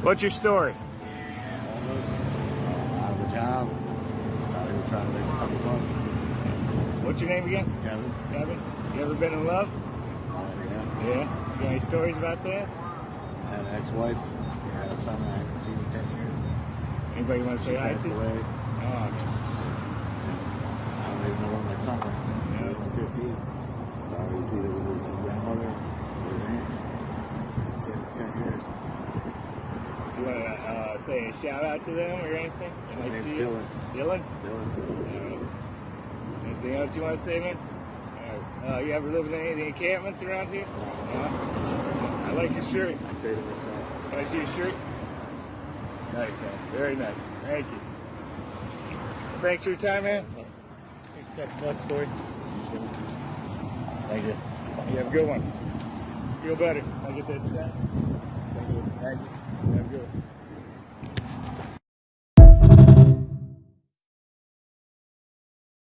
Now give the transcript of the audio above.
What's your story? Homeless, out of a job, out here trying to make a couple bucks. What's your name again? Kevin? Kevin? You ever been in love? Yeah. Yeah. You got any stories about that? I had an ex-wife, had a son I haven't seen in 10 years. Anybody want to say hi Passed to? away. Oh, I don't even know where my son went. He was only 15. So I was either with his grandmother or his aunt. It's in 10 years. you want to say a shout out to them or anything? Can I His see name's you? Dylan. Dylan? Dylan. Anything else you want to say, man? You ever lived in any of the encampments around here? I like your shirt. I stayed in this cell. Can I see your shirt? Nice, man. Very nice. Thank you. Thanks for your time, man. That's one story. Thank you. You have a good one. Feel better. I get that set. Thank you. Thank you.